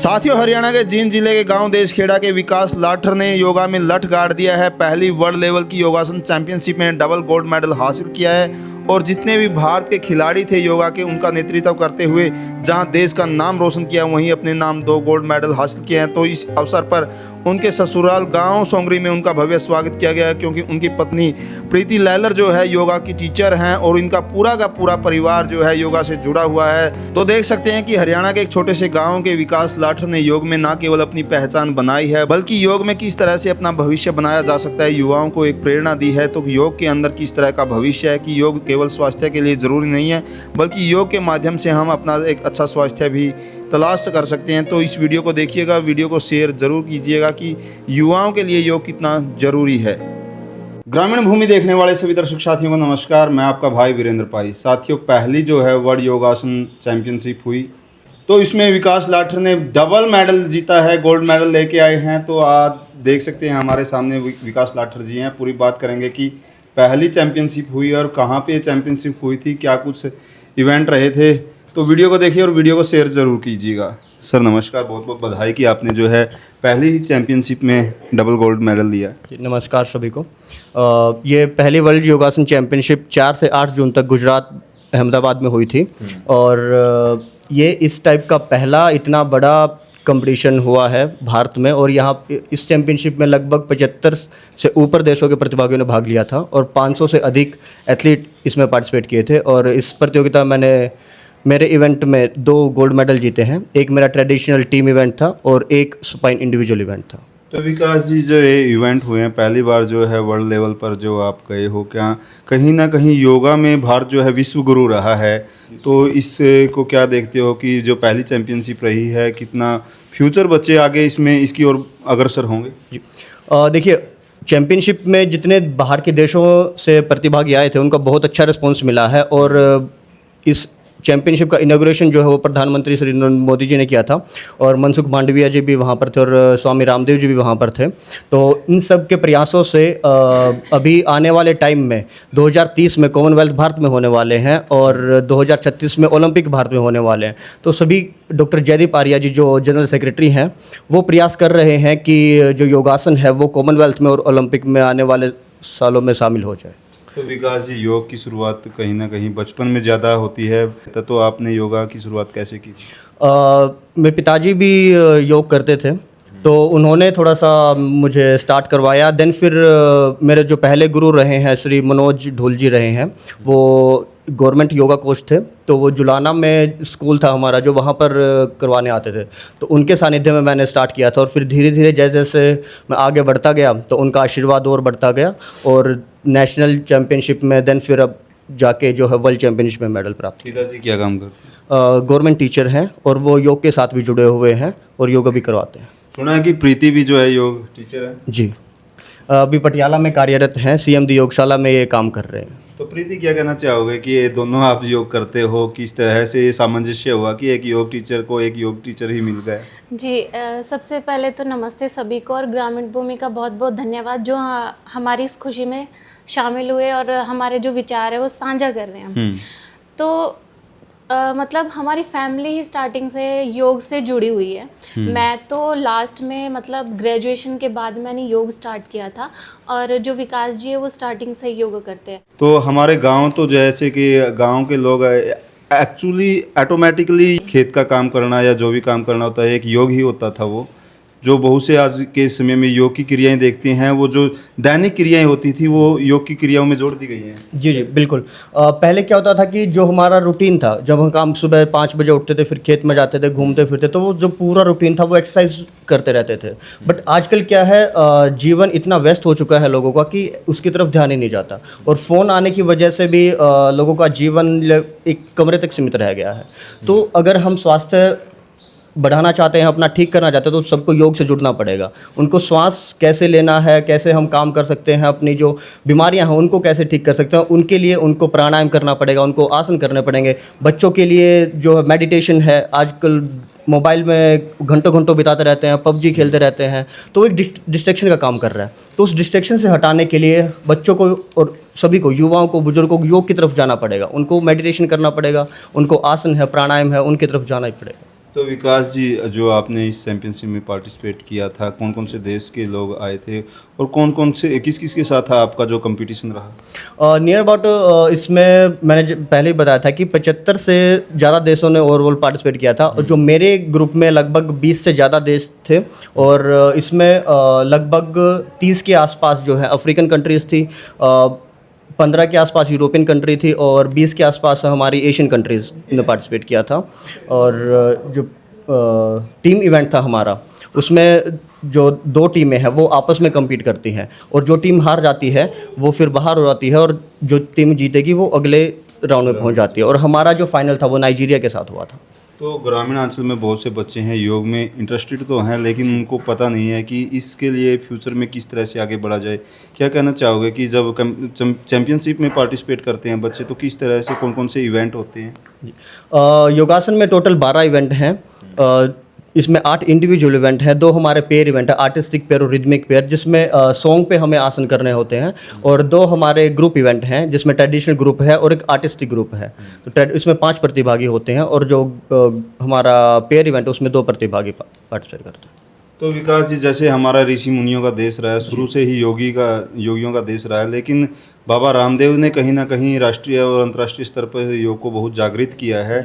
साथियों, हरियाणा के जींद जिले के गांव देशखेड़ा के विकास लाठर ने योगा में लठ गाड़ दिया है। पहली वर्ल्ड लेवल की योगासन चैंपियनशिप में डबल गोल्ड मेडल हासिल किया है और जितने भी भारत के खिलाड़ी थे योगा के, उनका नेतृत्व करते हुए जहां देश का नाम रोशन किया, वहीं अपने नाम 2 गोल्ड मेडल हासिल किए हैं। तो इस अवसर पर उनके ससुराल गांव सोंगरी में उनका भव्य स्वागत किया गया है, क्योंकि उनकी पत्नी प्रीति लैलर जो है योगा की टीचर हैं और इनका पूरा का पूरा परिवार जो है योगा से जुड़ा हुआ है। तो देख सकते हैं कि हरियाणा के एक छोटे से गाँव के विकास लाठर ने योग में न केवल अपनी पहचान बनाई है, बल्कि योग में किस तरह से अपना भविष्य बनाया जा सकता है, युवाओं को एक प्रेरणा दी है। तो योग के अंदर किस तरह का भविष्य है कि योग केवल स्वास्थ्य के लिए ज़रूरी नहीं है, बल्कि योग के माध्यम से हम अपना एक अच्छा स्वास्थ्य भी तलाश कर सकते हैं। तो इस वीडियो को देखिएगा, वीडियो को शेयर ज़रूर कीजिएगा कि युवाओं के लिए योग कितना ज़रूरी है। ग्रामीण भूमि देखने वाले सभी दर्शक साथियों को नमस्कार, मैं आपका भाई वीरेंद्र पाई। साथियों, पहली जो है वर्ल्ड योगासन चैंपियनशिप हुई, तो इसमें विकास लाठर ने डबल मेडल जीता है, गोल्ड मेडल लेके आए हैं। तो आज देख सकते हैं हमारे सामने विकास लाठर जी हैं। पूरी बात करेंगे कि पहली चैंपियनशिप हुई और कहाँ पे चैंपियनशिप हुई थी, क्या कुछ इवेंट रहे थे। तो वीडियो को देखिए और वीडियो को शेयर ज़रूर कीजिएगा। सर नमस्कार, बहुत बहुत बधाई कि आपने जो है पहली ही चैंपियनशिप में डबल गोल्ड मेडल लिया। नमस्कार सभी को। ये पहली वर्ल्ड योगासन चैंपियनशिप 4 से 8 जून तक गुजरात अहमदाबाद में हुई थी और ये इस टाइप का पहला इतना बड़ा कंपटीशन हुआ है भारत में। और यहाँ इस चैंपियनशिप में लगभग 75 से ऊपर देशों के प्रतिभागियों ने भाग लिया था और 500 से अधिक एथलीट इसमें पार्टिसिपेट किए थे। और इस प्रतियोगिता मेरे इवेंट में 2 गोल्ड मेडल जीते हैं। एक मेरा ट्रेडिशनल टीम इवेंट था और एक सुपाइन इंडिविजुअल इवेंट था। तो विकास जी, जो ये इवेंट हुए हैं पहली बार जो है वर्ल्ड लेवल पर जो आप गए हो, क्या कहीं ना कहीं योगा में भारत जो है विश्व गुरु रहा है, तो इसको क्या देखते हो कि जो पहली चैंपियनशिप रही है, कितना फ्यूचर बच्चे आगे इसमें इसकी ओर अग्रसर होंगे? जी देखिए, चैंपियनशिप में जितने बाहर के देशों से प्रतिभागी आए थे उनका बहुत अच्छा रिस्पॉन्स मिला है। और इस चैंपियनशिप का इनॉग्रेशन जो है वो प्रधानमंत्री श्री नरेंद्र मोदी जी ने किया था और मनसुख मांडविया जी भी वहाँ पर थे और स्वामी रामदेव जी भी वहाँ पर थे। तो इन सब के प्रयासों से अभी आने वाले टाइम में 2030 में कॉमनवेल्थ भारत में होने वाले हैं और 2036 में ओलंपिक भारत में होने वाले हैं। तो सभी डॉक्टर जयदीप आर्या जी जो जनरल सेक्रेटरी हैं वो प्रयास कर रहे हैं कि जो योगासन है वो कॉमनवेल्थ में और ओलंपिक में आने वाले सालों में शामिल हो जाए। तो विकास जी, योग की शुरुआत कहीं ना कहीं बचपन में ज़्यादा होती है, तो आपने योगा की शुरुआत कैसे की? मेरे पिताजी भी योग करते थे, तो उन्होंने थोड़ा सा मुझे स्टार्ट करवाया। देन फिर मेरे जो पहले गुरु रहे हैं श्री मनोज ढोल जी रहे हैं, वो गवर्नमेंट योगा कोच थे। तो वो जुलाना में स्कूल था हमारा जो वहाँ पर करवाने आते थे, तो उनके सानिध्य में मैंने स्टार्ट किया था। और फिर धीरे धीरे जैसे जैसे मैं आगे बढ़ता गया तो उनका आशीर्वाद और बढ़ता गया और नेशनल चैम्पियनशिप में देन फिर अब जाके जो है वर्ल्ड चैम्पियनशिप में मेडल प्राप्त किया। पिताजी क्या काम करते हैं? गवर्नमेंट टीचर हैं और वो योग के साथ भी जुड़े हुए हैं और योगा भी करवाते हैं। सुना है कि प्रीति भी जो है योग टीचर है। जी, अभी पटियाला में कार्यरत हैं, CMD योगशाला में ये काम कर रहे हैं। तो प्रीति, क्या कहना चाहोगे कि ये दोनों आप योग करते हो, किस तरह से ये सामंजस्य हुआ कि एक योग टीचर को एक योग टीचर ही मिल गया? जी, सबसे पहले तो नमस्ते सभी को और ग्रामीण भूमि का बहुत बहुत धन्यवाद जो हमारी इस खुशी में शामिल हुए और हमारे जो विचार है वो साझा कर रहे हैं। तो मतलब हमारी फैमिली ही स्टार्टिंग से योग से जुड़ी हुई है। मैं तो लास्ट में मतलब ग्रेजुएशन के बाद मैंने योग स्टार्ट किया था और जो विकास जी है वो स्टार्टिंग से योगा करते हैं। तो हमारे गांव तो जैसे कि गांव के लोग एक्चुअली ऑटोमेटिकली खेत का काम करना या जो भी काम करना होता है एक योग ही होता था। वो जो बहुत से आज के समय में योग की क्रियाएं देखते हैं, वो जो दैनिक क्रियाएं होती थी वो योग की क्रियाओं में जोड़ दी गई हैं। जी जी बिल्कुल। पहले क्या होता था कि जो हमारा रूटीन था, जब हम सुबह 5 बजे उठते थे, फिर खेत में जाते थे, घूमते फिरते, तो वो जो पूरा रूटीन था वो एक्सरसाइज करते रहते थे। बट आजकल क्या है, जीवन इतना व्यस्त हो चुका है लोगों का कि उसकी तरफ ध्यान ही नहीं जाता और फ़ोन आने की वजह से भी लोगों का जीवन एक कमरे तक सीमित रह गया है। तो अगर हम स्वास्थ्य बढ़ाना चाहते हैं, अपना ठीक करना चाहते हैं, तो सबको योग से जुड़ना पड़ेगा। उनको श्वास कैसे लेना है, कैसे हम काम कर सकते हैं, अपनी जो बीमारियां हैं उनको कैसे ठीक कर सकते हैं, उनके लिए उनको प्राणायाम करना पड़ेगा, उनको आसन करने पड़ेंगे। बच्चों के लिए जो मेडिटेशन है, आजकल मोबाइल में घंटों घंटों बिताते रहते हैं, PUBG खेलते रहते हैं, तो एक डिस्ट्रैक्शन का काम कर रहा है। तो उस डिस्ट्रैक्शन से हटाने के लिए बच्चों को और सभी को, युवाओं को, बुजुर्गों को योग की तरफ जाना पड़ेगा, उनको मेडिटेशन करना पड़ेगा, उनको आसन है, प्राणायाम है, उनकी तरफ जाना ही पड़ेगा। तो विकास जी, जो आपने इस चैंपियनशिप में पार्टिसिपेट किया था, कौन कौन से देश के लोग आए थे और कौन कौन से किस किस के साथ था आपका जो कंपटीशन रहा? नियर अबाउट इसमें मैंने पहले ही बताया था कि 75 से ज़्यादा देशों ने ओवरऑल पार्टिसिपेट किया था, और जो मेरे ग्रुप में लगभग 20 से ज़्यादा देश थे, और इसमें लगभग 30 के आसपास जो है अफ्रीकन कंट्रीज़ थी, 15 के आसपास यूरोपियन कंट्री थी, और 20 के आसपास हमारी एशियन कंट्रीज़ ने पार्टिसिपेट किया था। और जो टीम इवेंट था हमारा, उसमें जो 2 टीमें हैं वो आपस में compete करती हैं, और जो टीम हार जाती है वो फिर बाहर हो जाती है, और जो टीम जीतेगी वो अगले राउंड में पहुंच जाती है। और हमारा जो फाइनल था वो नाइजीरिया के साथ हुआ था। तो ग्रामीण अंचल में बहुत से बच्चे हैं, योग में इंटरेस्टेड तो हैं, लेकिन उनको पता नहीं है कि इसके लिए फ्यूचर में किस तरह से आगे बढ़ा जाए। क्या कहना चाहोगे कि जब चैंपियनशिप में पार्टिसिपेट करते हैं बच्चे, तो किस तरह से कौन कौन से इवेंट होते हैं? योगासन में टोटल 12 इवेंट हैं। इसमें 8 इंडिविजुअल इवेंट हैं, 2 हमारे पेयर इवेंट है, आर्टिस्टिक पेयर और रिदमिक पेयर, जिसमें सॉन्ग पे हमें आसन करने होते हैं, और 2 हमारे ग्रुप इवेंट हैं जिसमें ट्रेडिशनल ग्रुप है और एक आर्टिस्टिक ग्रुप है। तो इसमें 5 प्रतिभागी होते हैं, और जो हमारा पेयर इवेंट है उसमें 2 प्रतिभागी पार्टिसिपेट करते हैं। तो विकास जी, जैसे हमारा ऋषि मुनियों का देश रहा है, शुरू से ही योगियों का देश रहा है, लेकिन बाबा रामदेव ने कहीं ना कहीं राष्ट्रीय और अंतर्राष्ट्रीय स्तर पर योग को बहुत जागृत किया है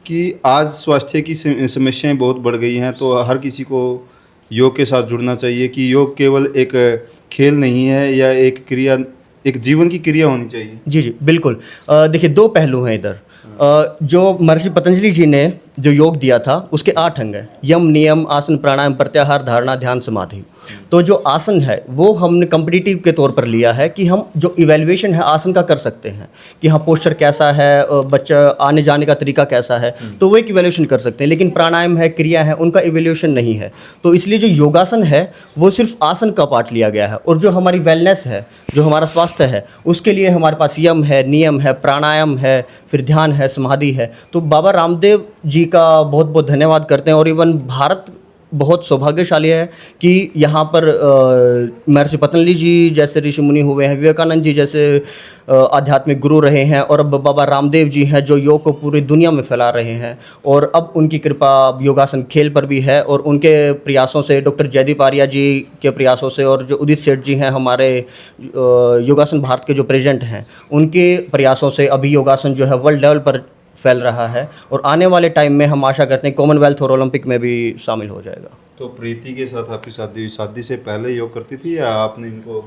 कि आज स्वास्थ्य की समस्याएं बहुत बढ़ गई हैं, तो हर किसी को योग के साथ जुड़ना चाहिए, कि योग केवल एक खेल नहीं है या एक क्रिया, एक जीवन की क्रिया होनी चाहिए। जी जी बिल्कुल। देखिए 2 पहलू हैं इधर। जो महर्षि पतंजलि जी ने जो योग दिया था उसके 8 अंग हैं: यम, नियम, आसन, प्राणायाम, प्रत्याहार, धारणा, ध्यान, समाधि। तो जो आसन है वो हमने कम्पिटिटिव के तौर पर लिया है कि हम जो इवैल्यूएशन है आसन का कर सकते हैं, कि हाँ पोस्चर कैसा है, बच्चा आने जाने का तरीका कैसा है, तो वो एक इवैल्यूएशन कर सकते हैं। लेकिन प्राणायाम है, क्रिया है, उनका इवैल्यूएशन नहीं है। तो इसलिए जो योगासन है वो सिर्फ आसन का पार्ट लिया गया है, और जो हमारी वेलनेस है, जो हमारा स्वास्थ्य है, उसके लिए हमारे पास यम है, नियम है, प्राणायाम है, फिर ध्यान है, समाधि है। तो बाबा रामदेव जी का बहुत बहुत धन्यवाद करते हैं, और इवन भारत बहुत सौभाग्यशाली है कि यहाँ पर महर्षि पतंजलि जी जैसे ऋषि मुनि हुए हैं, विवेकानंद जी जैसे आध्यात्मिक गुरु रहे हैं, और अब बाबा रामदेव जी हैं जो योग को पूरी दुनिया में फैला रहे हैं। और अब उनकी कृपा योगासन खेल पर भी है, और उनके प्रयासों से, डॉक्टर जयदीप आर्या जी के प्रयासों से, और जो उदित सेठ जी हैं हमारे योगासन भारत के जो प्रेसिडेंट हैं, उनके प्रयासों से अभी योगासन जो है वर्ल्ड लेवल पर फैल रहा है, और आने वाले टाइम में हम आशा करते हैं कॉमनवेल्थ और ओलंपिक में भी शामिल हो जाएगा। तो प्रीति के साथ आपकी शादी से पहले योग करती थी या आपने इनको?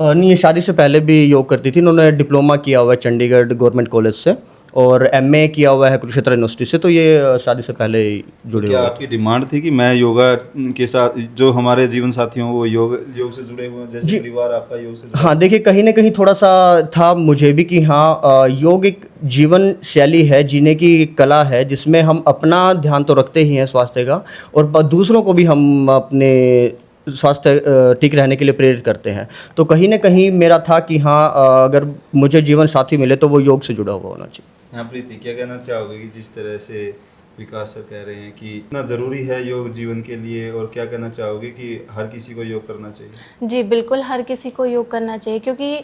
नहीं, ये शादी से पहले भी योग करती थी। इन्होंने डिप्लोमा किया हुआ है चंडीगढ़ गवर्नमेंट कॉलेज से, और एमए किया हुआ है कुरुक्षेत्र यूनिवर्सिटी से। तो ये शादी से पहले ही जुड़े हुए। क्या आपकी डिमांड थी कि मैं योगा के साथ, जो हमारे जीवन साथी हों वो योग से जुड़े हुए हैं, जैसे परिवार आपका योग से जुड़ा? हाँ देखिए, कहीं ना कहीं थोड़ा सा था मुझे भी कि हाँ योग एक जीवन शैली है, जीने की कला है, जिसमें हम अपना ध्यान तो रखते ही हैं स्वास्थ्य का, और दूसरों को भी हम अपने स्वास्थ्य ठीक रहने के लिए प्रेरित करते हैं। तो कहीं ना कहीं मेरा था कि हाँ अगर मुझे जीवन साथी मिले तो वो योग से जुड़ा हुआ होना चाहिए। हाँ प्रीति, क्या कहना चाहोगे कि जिस तरह से विकास सर कह रहे हैं कि इतना ज़रूरी है योग जीवन के लिए, और क्या कहना चाहोगे कि हर किसी को योग करना चाहिए? जी बिल्कुल, हर किसी को योग करना चाहिए, क्योंकि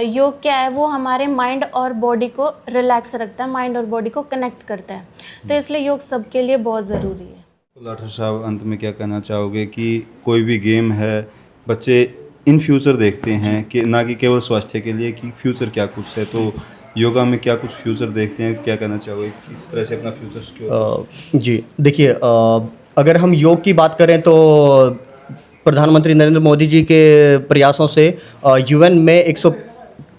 योग क्या है, वो हमारे माइंड और बॉडी को रिलैक्स रखता है, माइंड और बॉडी को कनेक्ट करता है। तो इसलिए योग सबके लिए बहुत ज़रूरी है। तो लाठर साहब, अंत में क्या कहना चाहोगे कि कोई भी गेम है, बच्चे इन फ्यूचर देखते हैं कि ना कि केवल स्वास्थ्य के लिए, कि फ्यूचर क्या कुछ है, तो योगा में क्या कुछ फ्यूचर देखते हैं? क्या कहना चाहोगे, किस तरह से अपना फ्यूचर सिक्योर? जी देखिए, अगर हम योग की बात करें तो प्रधानमंत्री नरेंद्र मोदी जी के प्रयासों से यूएन में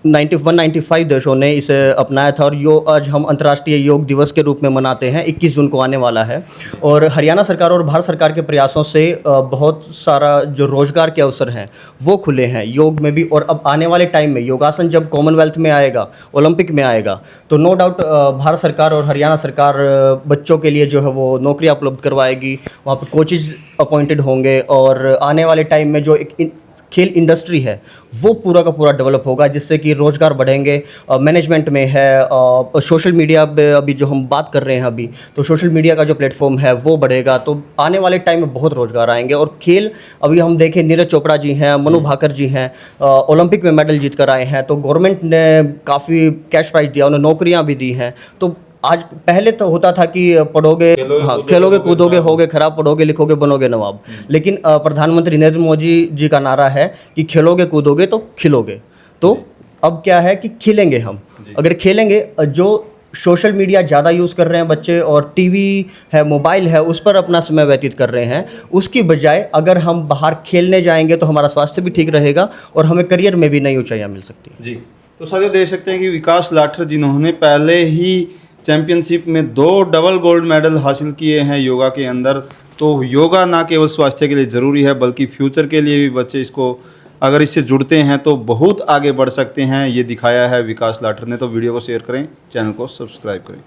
195 देशों ने इसे अपनाया था, और आज हम अंतर्राष्ट्रीय योग दिवस के रूप में मनाते हैं। 21 जून को आने वाला है। और हरियाणा सरकार और भारत सरकार के प्रयासों से बहुत सारा जो रोजगार के अवसर हैं वो खुले हैं योग में भी। और अब आने वाले टाइम में योगासन जब कॉमनवेल्थ में आएगा, ओलंपिक में आएगा, तो नो डाउट भारत सरकार और हरियाणा सरकार बच्चों के लिए जो है वो नौकरियाँ उपलब्ध करवाएगी, वहाँ पर कोचेज़ अपॉइंटेड होंगे, और आने वाले टाइम में जो एक खेल इंडस्ट्री है वो पूरा का पूरा डेवलप होगा, जिससे कि रोज़गार बढ़ेंगे। मैनेजमेंट में है, सोशल मीडिया पे अभी जो हम बात कर रहे हैं अभी, तो सोशल मीडिया का जो प्लेटफॉर्म है वो बढ़ेगा, तो आने वाले टाइम में बहुत रोज़गार आएंगे। और खेल अभी हम देखें, नीरज चोपड़ा जी हैं, मनु भाकर जी हैं, ओलंपिक में मेडल जीत कर आए हैं, तो गवर्नमेंट ने काफ़ी कैश प्राइज दिया, उन्हें नौकरियाँ भी दी हैं। तो आज पहले तो होता था कि पढ़ोगे, हाँ, खेलोगे कूदोगे होगे खराब, पढ़ोगे लिखोगे बनोगे नवाब। लेकिन प्रधानमंत्री नरेंद्र मोदी जी का नारा है कि खेलोगे कूदोगे तो खिलोगे। तो अब क्या है कि खिलेंगे हम, अगर खेलेंगे। जो सोशल मीडिया ज़्यादा यूज़ कर रहे हैं बच्चे और टीवी है, मोबाइल है, उस पर अपना समय व्यतीत कर रहे हैं, उसकी बजाय अगर हम बाहर खेलने जाएंगे तो हमारा स्वास्थ्य भी ठीक रहेगा और हमें करियर में भी नई ऊंचाइयां मिल सकती हैं। जी, तो साथियों देख सकते हैं कि विकास लाठर जिन्होंने पहले ही चैंपियनशिप में 2 डबल गोल्ड मेडल हासिल किए हैं योगा के अंदर, तो योगा ना केवल स्वास्थ्य के लिए ज़रूरी है बल्कि फ्यूचर के लिए भी बच्चे इसको अगर इससे जुड़ते हैं तो बहुत आगे बढ़ सकते हैं, ये दिखाया है विकास लाठर ने। तो वीडियो को शेयर करें, चैनल को सब्सक्राइब करें।